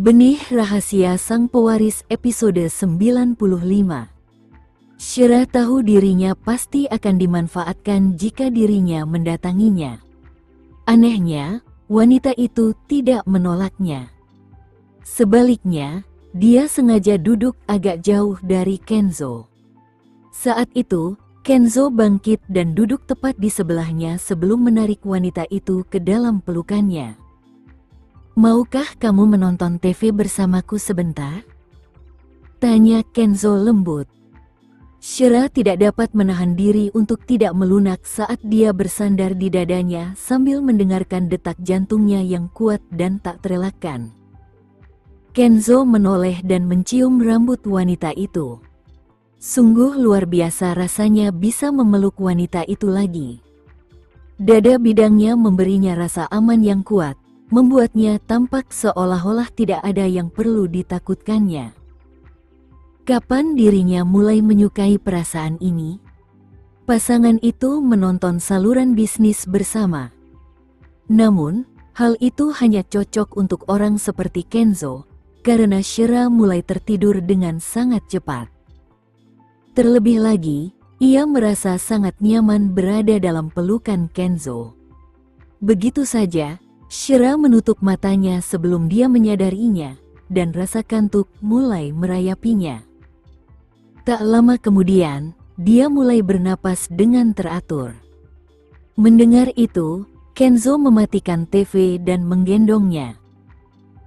Benih Rahasia Sang Pewaris episode 95. Shira tahu dirinya pasti akan dimanfaatkan jika dirinya mendatanginya. Anehnya, wanita itu tidak menolaknya. Sebaliknya, dia sengaja duduk agak jauh dari Kenzo. Saat itu, Kenzo bangkit dan duduk tepat di sebelahnya sebelum menarik wanita itu ke dalam pelukannya. "Maukah kamu menonton TV bersamaku sebentar?" tanya Kenzo lembut. Shira tidak dapat menahan diri untuk tidak melunak saat dia bersandar di dadanya sambil mendengarkan detak jantungnya yang kuat dan tak terelakkan. Kenzo menoleh dan mencium rambut wanita itu. Sungguh luar biasa rasanya bisa memeluk wanita itu lagi. Dada bidangnya memberinya rasa aman yang kuat, membuatnya tampak seolah-olah tidak ada yang perlu ditakutkannya. Kapan dirinya mulai menyukai perasaan ini? Pasangan itu menonton saluran bisnis bersama. Namun, hal itu hanya cocok untuk orang seperti Kenzo, karena Shira mulai tertidur dengan sangat cepat. Terlebih lagi, ia merasa sangat nyaman berada dalam pelukan Kenzo. Begitu saja, Shira menutup matanya sebelum dia menyadarinya, dan rasa kantuk mulai merayapinya. Tak lama kemudian, dia mulai bernapas dengan teratur. Mendengar itu, Kenzo mematikan TV dan menggendongnya.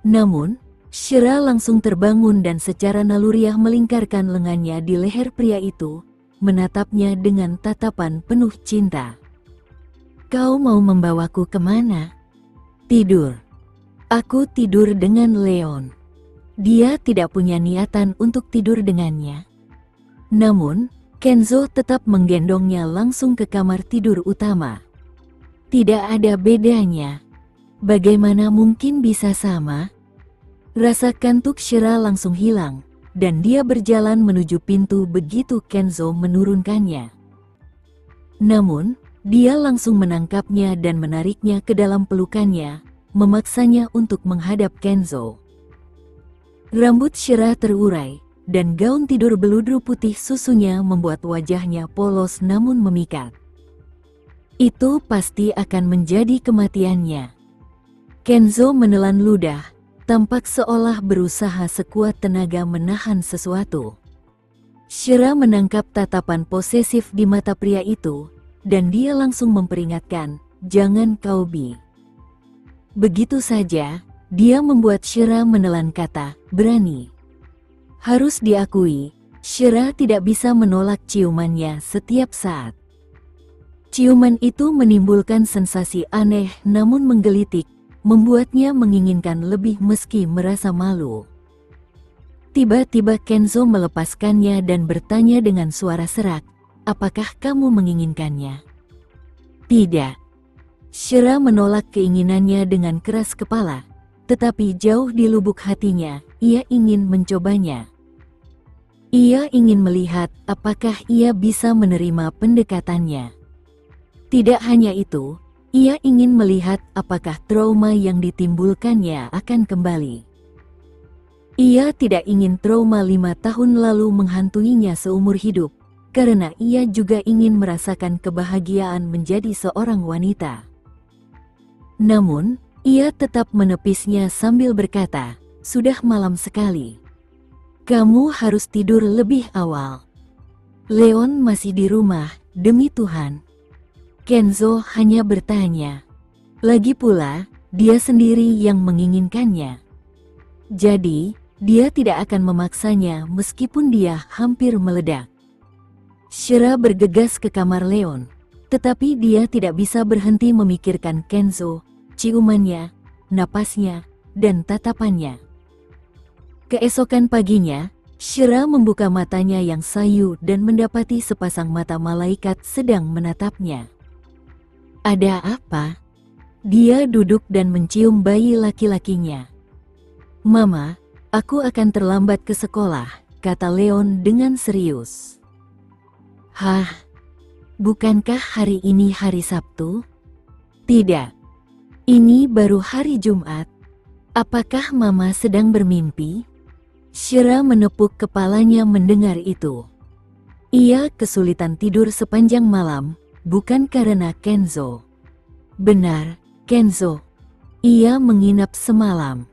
Namun, Shira langsung terbangun dan secara naluriah melingkarkan lengannya di leher pria itu, menatapnya dengan tatapan penuh cinta. "Kau mau membawaku kemana?" "Tidur. Aku tidur dengan Leon." Dia tidak punya niatan untuk tidur dengannya. Namun, Kenzo tetap menggendongnya langsung ke kamar tidur utama. Tidak ada bedanya. Bagaimana mungkin bisa sama? Rasa kantuk Shira langsung hilang, dan dia berjalan menuju pintu begitu Kenzo menurunkannya. Namun, dia langsung menangkapnya dan menariknya ke dalam pelukannya, memaksanya untuk menghadap Kenzo. Rambut Shira terurai, dan gaun tidur beludru putih susunya membuat wajahnya polos namun memikat. Itu pasti akan menjadi kematiannya. Kenzo menelan ludah, tampak seolah berusaha sekuat tenaga menahan sesuatu. Shira menangkap tatapan posesif di mata pria itu, dan dia langsung memperingatkan, "Jangan kau bi." Begitu saja, dia membuat Shira menelan kata, "berani." Harus diakui, Shira tidak bisa menolak ciumannya setiap saat. Ciuman itu menimbulkan sensasi aneh namun menggelitik, membuatnya menginginkan lebih meski merasa malu. Tiba-tiba Kenzo melepaskannya dan bertanya dengan suara serak, "Apakah kamu menginginkannya?" "Tidak." Shira menolak keinginannya dengan keras kepala, tetapi jauh di lubuk hatinya, ia ingin mencobanya. Ia ingin melihat apakah ia bisa menerima pendekatannya. Tidak hanya itu, ia ingin melihat apakah trauma yang ditimbulkannya akan kembali. Ia tidak ingin trauma 5 tahun lalu menghantuinya seumur hidup, karena ia juga ingin merasakan kebahagiaan menjadi seorang wanita. Namun, ia tetap menepisnya sambil berkata, "Sudah malam sekali. Kamu harus tidur lebih awal. Leon masih di rumah, demi Tuhan." Kenzo hanya bertanya. Lagi pula, dia sendiri yang menginginkannya. Jadi, dia tidak akan memaksanya meskipun dia hampir meledak. Shira bergegas ke kamar Leon, tetapi dia tidak bisa berhenti memikirkan Kenzo, ciumannya, napasnya, dan tatapannya. Keesokan paginya, Shira membuka matanya yang sayu dan mendapati sepasang mata malaikat sedang menatapnya. "Ada apa?" Dia duduk dan mencium bayi laki-lakinya. "Mama, aku akan terlambat ke sekolah," kata Leon dengan serius. "Hah? Bukankah hari ini hari Sabtu?" "Tidak. Ini baru hari Jumat." Apakah Mama sedang bermimpi? Shira menepuk kepalanya mendengar itu. Ia kesulitan tidur sepanjang malam, bukan karena Kenzo. Benar, Kenzo. Ia menginap semalam.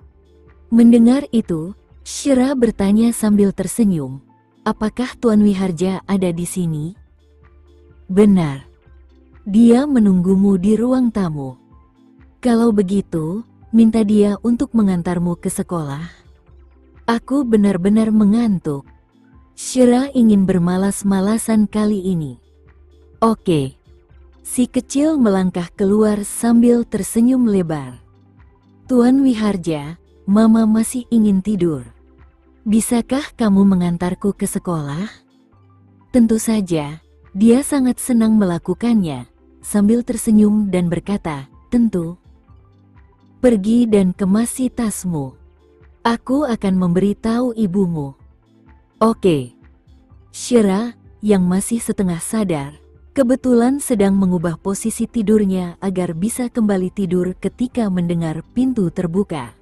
Mendengar itu, Shira bertanya sambil tersenyum, apakah Tuan Wiharja ada di sini? Benar. Dia menunggumu di ruang tamu. Kalau begitu, minta dia untuk mengantarmu ke sekolah. Aku benar-benar mengantuk. Shira ingin bermalas-malasan kali ini. Oke. Si kecil melangkah keluar sambil tersenyum lebar. Tuan Wiharja, Mama masih ingin tidur. Bisakah kamu mengantarku ke sekolah? Tentu saja, dia sangat senang melakukannya, sambil tersenyum dan berkata, tentu. Pergi dan kemasi tasmu. Aku akan memberitahu ibumu. Oke. Shira, yang masih setengah sadar, kebetulan sedang mengubah posisi tidurnya agar bisa kembali tidur ketika mendengar pintu terbuka.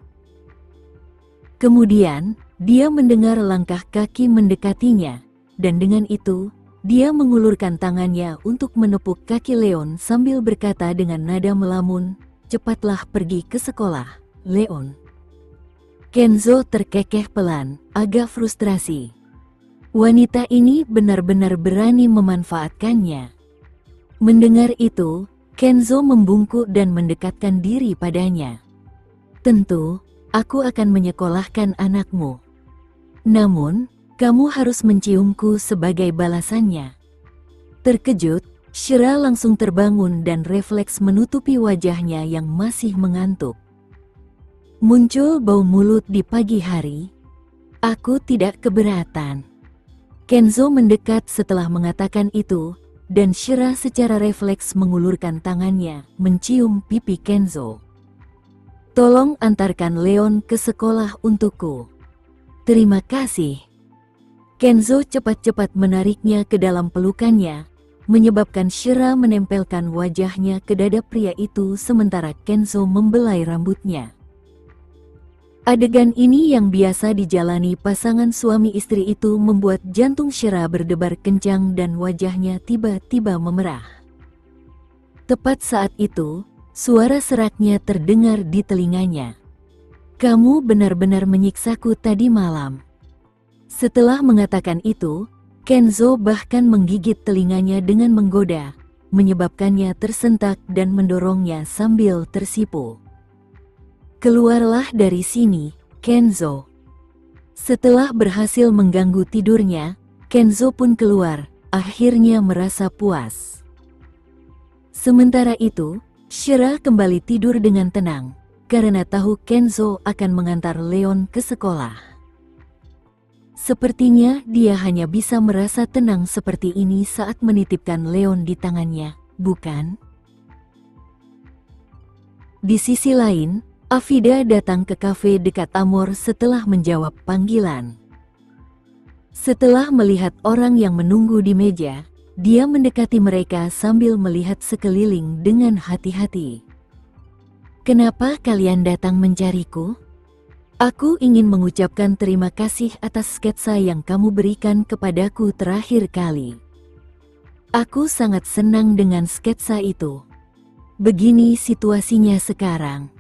Kemudian, dia mendengar langkah kaki mendekatinya, dan dengan itu, dia mengulurkan tangannya untuk menepuk kaki Leon sambil berkata dengan nada melamun, cepatlah pergi ke sekolah, Leon. Kenzo terkekeh pelan, agak frustrasi. Wanita ini benar-benar berani memanfaatkannya. Mendengar itu, Kenzo membungkuk dan mendekatkan diri padanya. Tentu, aku akan menyekolahkan anakmu. Namun, kamu harus menciumku sebagai balasannya. Terkejut, Shira langsung terbangun dan refleks menutupi wajahnya yang masih mengantuk. Muncul bau mulut di pagi hari. Aku tidak keberatan. Kenzo mendekat setelah mengatakan itu, dan Shira secara refleks mengulurkan tangannya, mencium pipi Kenzo. Tolong antarkan Leon ke sekolah untukku. Terima kasih. Kenzo cepat-cepat menariknya ke dalam pelukannya, menyebabkan Shira menempelkan wajahnya ke dada pria itu sementara Kenzo membelai rambutnya. Adegan ini yang biasa dijalani pasangan suami istri itu membuat jantung Shira berdebar kencang dan wajahnya tiba-tiba memerah. Tepat saat itu, suara seraknya terdengar di telinganya. Kamu benar-benar menyiksaku tadi malam. Setelah mengatakan itu, Kenzo bahkan menggigit telinganya dengan menggoda, menyebabkannya tersentak dan mendorongnya sambil tersipu. Keluarlah dari sini, Kenzo. Setelah berhasil mengganggu tidurnya, Kenzo pun keluar, akhirnya merasa puas. Sementara itu, Shira kembali tidur dengan tenang, karena tahu Kenzo akan mengantar Leon ke sekolah. Sepertinya dia hanya bisa merasa tenang seperti ini saat menitipkan Leon di tangannya, bukan? Di sisi lain, Afida datang ke kafe dekat Amor setelah menjawab panggilan. Setelah melihat orang yang menunggu di meja, dia mendekati mereka sambil melihat sekeliling dengan hati-hati. Kenapa kalian datang mencariku? Aku ingin mengucapkan terima kasih atas sketsa yang kamu berikan kepadaku terakhir kali. Aku sangat senang dengan sketsa itu. Begini situasinya sekarang.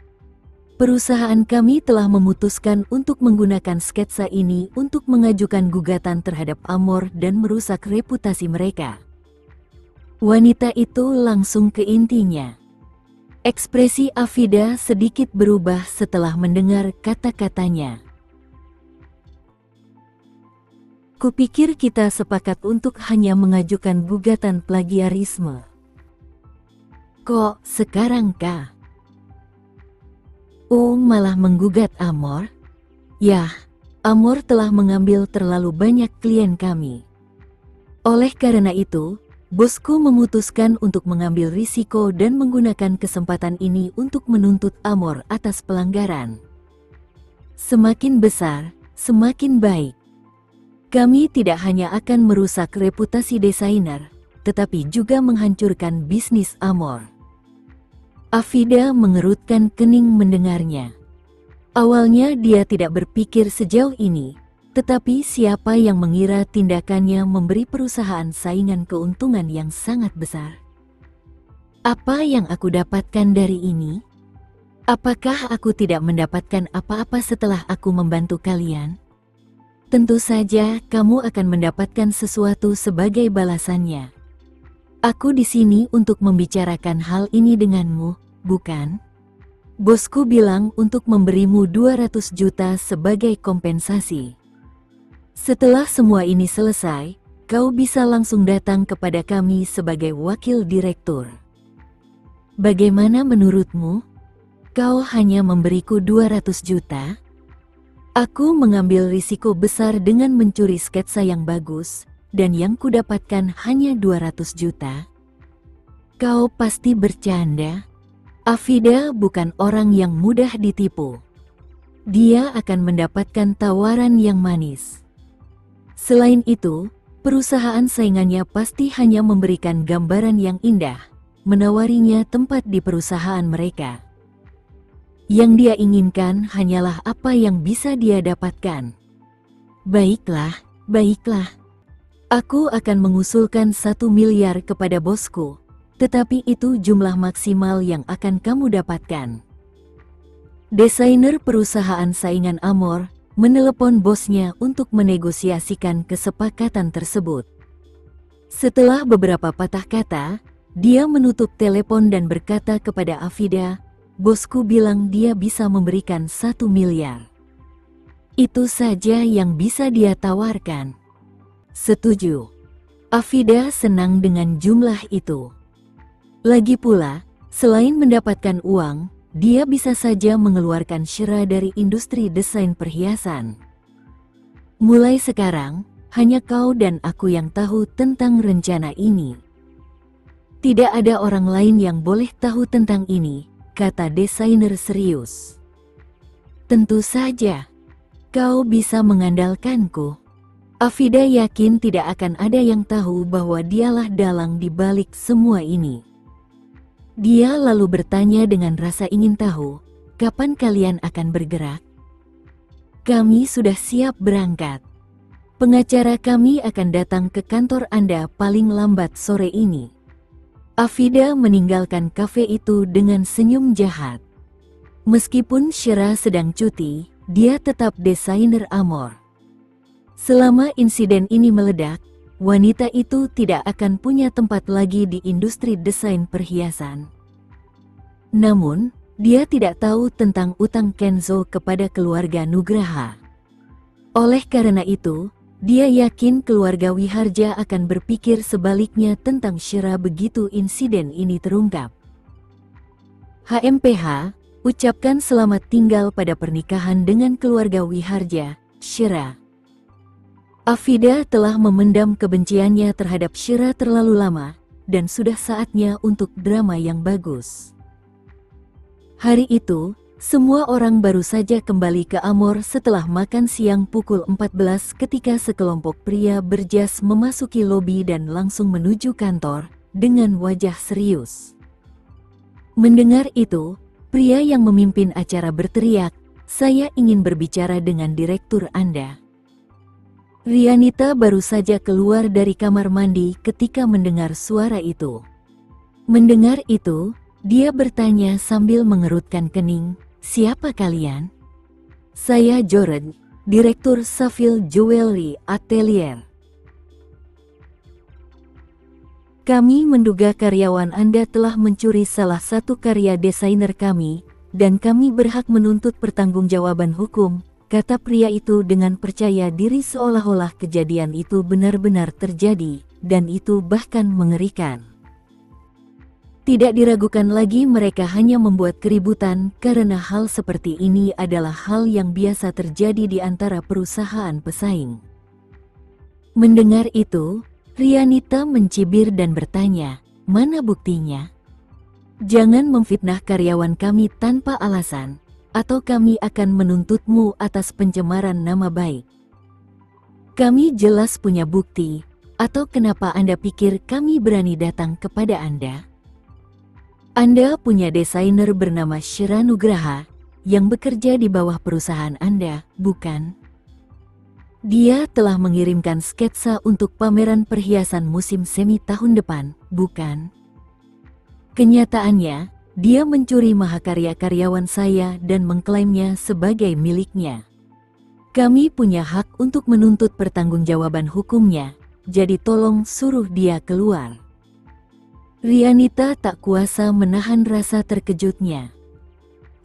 Perusahaan kami telah memutuskan untuk menggunakan sketsa ini untuk mengajukan gugatan terhadap Amor dan merusak reputasi mereka. Wanita itu langsung ke intinya. Ekspresi Afida sedikit berubah setelah mendengar kata-katanya. Kupikir kita sepakat untuk hanya mengajukan gugatan plagiarisme. Kok sekarang kah? Malah menggugat Amor? Yah, Amor telah mengambil terlalu banyak klien kami. Oleh karena itu, bosku memutuskan untuk mengambil risiko dan menggunakan kesempatan ini untuk menuntut Amor atas pelanggaran. Semakin besar, semakin baik. Kami tidak hanya akan merusak reputasi desainer, tetapi juga menghancurkan bisnis Amor. Afida mengerutkan kening mendengarnya. Awalnya dia tidak berpikir sejauh ini, tetapi siapa yang mengira tindakannya memberi perusahaan saingan keuntungan yang sangat besar. Apa yang aku dapatkan dari ini? Apakah aku tidak mendapatkan apa-apa setelah aku membantu kalian? Tentu saja kamu akan mendapatkan sesuatu sebagai balasannya. Aku di sini untuk membicarakan hal ini denganmu, bukan? Bosku bilang untuk memberimu 200 juta sebagai kompensasi. Setelah semua ini selesai, kau bisa langsung datang kepada kami sebagai wakil direktur. Bagaimana menurutmu? Kau hanya memberiku 200 juta? Aku mengambil risiko besar dengan mencuri sketsa yang bagus, dan yang kudapatkan hanya 200 juta. Kau pasti bercanda. Afida bukan orang yang mudah ditipu. Dia akan mendapatkan tawaran yang manis. Selain itu, perusahaan saingannya pasti hanya memberikan gambaran yang indah, menawarinya tempat di perusahaan mereka. Yang dia inginkan hanyalah apa yang bisa dia dapatkan. Baiklah, baiklah. Aku akan mengusulkan 1 miliar kepada bosku. Tetapi itu jumlah maksimal yang akan kamu dapatkan. Desainer perusahaan saingan Amor menelepon bosnya untuk menegosiasikan kesepakatan tersebut. Setelah beberapa patah kata, dia menutup telepon dan berkata kepada Afida, "Bosku bilang dia bisa memberikan 1 miliar. Itu saja yang bisa dia tawarkan." Setuju. Afida senang dengan jumlah itu. Lagi pula, selain mendapatkan uang, dia bisa saja mengeluarkan Shira dari industri desain perhiasan. Mulai sekarang, hanya kau dan aku yang tahu tentang rencana ini. Tidak ada orang lain yang boleh tahu tentang ini, kata desainer serius. Tentu saja, kau bisa mengandalkanku. Afida yakin tidak akan ada yang tahu bahwa dialah dalang di balik semua ini. Dia lalu bertanya dengan rasa ingin tahu, "Kapan kalian akan bergerak?" "Kami sudah siap berangkat. Pengacara kami akan datang ke kantor Anda paling lambat sore ini." Afida meninggalkan kafe itu dengan senyum jahat. Meskipun Shira sedang cuti, dia tetap desainer Amor. Selama insiden ini meledak, wanita itu tidak akan punya tempat lagi di industri desain perhiasan. Namun, dia tidak tahu tentang utang Kenzo kepada keluarga Nugraha. Oleh karena itu, dia yakin keluarga Wiharja akan berpikir sebaliknya tentang Shira begitu insiden ini terungkap. HMPH, ucapkan selamat tinggal pada pernikahan dengan keluarga Wiharja, Shira. Afida telah memendam kebenciannya terhadap Shira terlalu lama, dan sudah saatnya untuk drama yang bagus. Hari itu, semua orang baru saja kembali ke Amor setelah makan siang pukul 14 ketika sekelompok pria berjas memasuki lobi dan langsung menuju kantor, dengan wajah serius. Mendengar itu, pria yang memimpin acara berteriak, "Saya ingin berbicara dengan direktur Anda." Rianita baru saja keluar dari kamar mandi ketika mendengar suara itu. Mendengar itu, dia bertanya sambil mengerutkan kening, "Siapa kalian?" "Saya Jored, Direktur Saville Jewelry Atelier. Kami menduga karyawan Anda telah mencuri salah satu karya desainer kami, dan kami berhak menuntut pertanggungjawaban hukum," kata pria itu dengan percaya diri seolah-olah kejadian itu benar-benar terjadi, dan itu bahkan mengerikan. Tidak diragukan lagi mereka hanya membuat keributan karena hal seperti ini adalah hal yang biasa terjadi di antara perusahaan pesaing. Mendengar itu, Rianita mencibir dan bertanya, "Mana buktinya? Jangan memfitnah karyawan kami tanpa alasan, atau kami akan menuntutmu atas pencemaran nama baik." "Kami jelas punya bukti, atau kenapa Anda pikir kami berani datang kepada Anda? Anda punya desainer bernama Shira Nugraha, yang bekerja di bawah perusahaan Anda, bukan? Dia telah mengirimkan sketsa untuk pameran perhiasan musim semi tahun depan, bukan? Kenyataannya, dia mencuri mahakarya karyawan saya dan mengklaimnya sebagai miliknya. Kami punya hak untuk menuntut pertanggungjawaban hukumnya, jadi tolong suruh dia keluar. Rianita tak kuasa menahan rasa terkejutnya.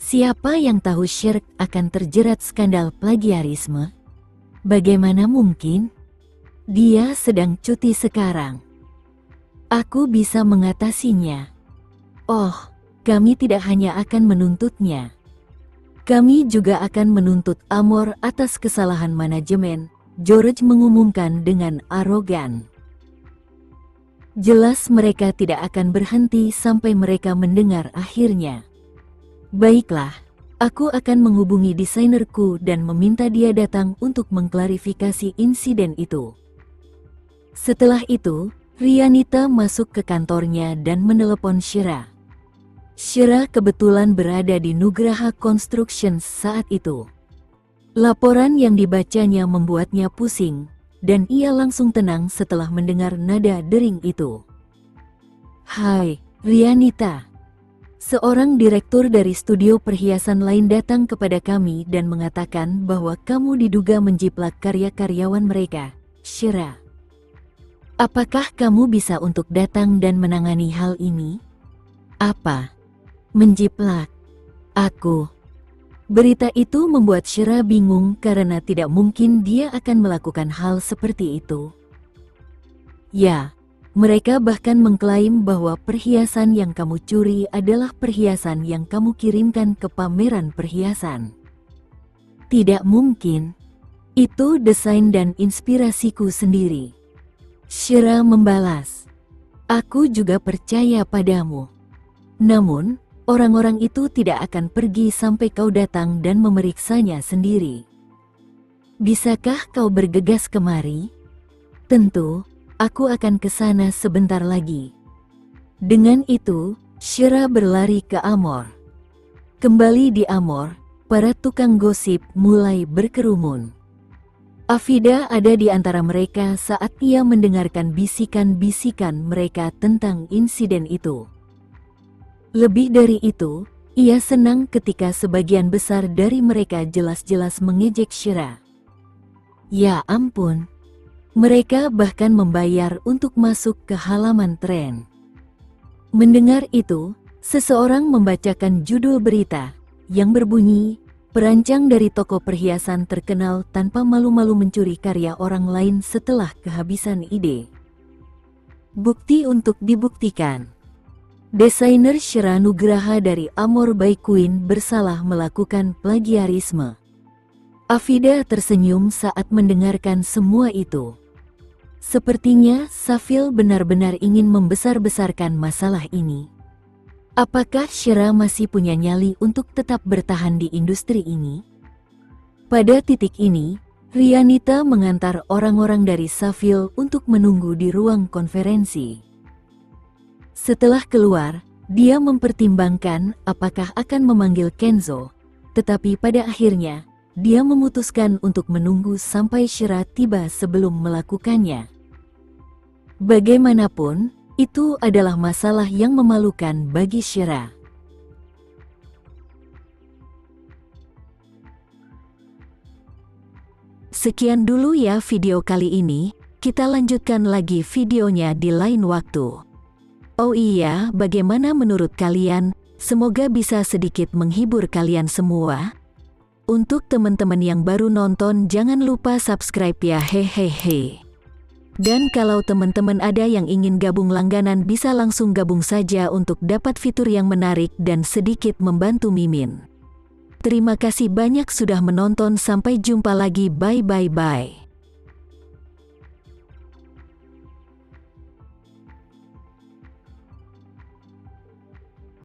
Siapa yang tahu Shirk akan terjerat skandal plagiarisme? Bagaimana mungkin? Dia sedang cuti sekarang. Aku bisa mengatasinya. Oh, kami tidak hanya akan menuntutnya. Kami juga akan menuntut Amor atas kesalahan manajemen, George mengumumkan dengan arogan. Jelas mereka tidak akan berhenti sampai mereka mendengar akhirnya. Baiklah, aku akan menghubungi desainerku dan meminta dia datang untuk mengklarifikasi insiden itu. Setelah itu, Rianita masuk ke kantornya dan menelepon Shira. Shira kebetulan berada di Nugraha Construction saat itu. Laporan yang dibacanya membuatnya pusing, dan ia langsung tenang setelah mendengar nada dering itu. Hai, Rianita. Seorang direktur dari studio perhiasan lain datang kepada kami dan mengatakan bahwa kamu diduga menjiplak karya-karyawan mereka, Shira. Apakah kamu bisa untuk datang dan menangani hal ini? Apa? Menjiplak? Aku. Berita itu membuat Shira bingung karena tidak mungkin dia akan melakukan hal seperti itu. Ya, mereka bahkan mengklaim bahwa perhiasan yang kamu curi adalah perhiasan yang kamu kirimkan ke pameran perhiasan. Tidak mungkin. Itu desain dan inspirasiku sendiri. Shira membalas. Aku juga percaya padamu. Namun, orang-orang itu tidak akan pergi sampai kau datang dan memeriksanya sendiri. Bisakah kau bergegas kemari? Tentu, aku akan ke sana sebentar lagi. Dengan itu, Shira berlari ke Amor. Kembali di Amor, para tukang gosip mulai berkerumun. Afida ada di antara mereka saat ia mendengarkan bisikan-bisikan mereka tentang insiden itu. Lebih dari itu, ia senang ketika sebagian besar dari mereka jelas-jelas mengejek Shira. Ya ampun, mereka bahkan membayar untuk masuk ke halaman tren. Mendengar itu, seseorang membacakan judul berita yang berbunyi, perancang dari toko perhiasan terkenal tanpa malu-malu mencuri karya orang lain setelah kehabisan ide. Bukti untuk dibuktikan. Desainer Shira Nugraha dari Amor by Queen bersalah melakukan plagiarisme. Afida tersenyum saat mendengarkan semua itu. Sepertinya Safil benar-benar ingin membesar-besarkan masalah ini. Apakah Shira masih punya nyali untuk tetap bertahan di industri ini? Pada titik ini, Rianita mengantar orang-orang dari Safil untuk menunggu di ruang konferensi. Setelah keluar, dia mempertimbangkan apakah akan memanggil Kenzo, tetapi pada akhirnya, dia memutuskan untuk menunggu sampai Shira tiba sebelum melakukannya. Bagaimanapun, itu adalah masalah yang memalukan bagi Shira. Sekian dulu ya video kali ini, kita lanjutkan lagi videonya di lain waktu. Oh iya, bagaimana menurut kalian? Semoga bisa sedikit menghibur kalian semua. Untuk teman-teman yang baru nonton, jangan lupa subscribe ya, hehehe. Dan kalau teman-teman ada yang ingin gabung langganan, bisa langsung gabung saja untuk dapat fitur yang menarik dan sedikit membantu Mimin. Terima kasih banyak sudah menonton, sampai jumpa lagi, bye.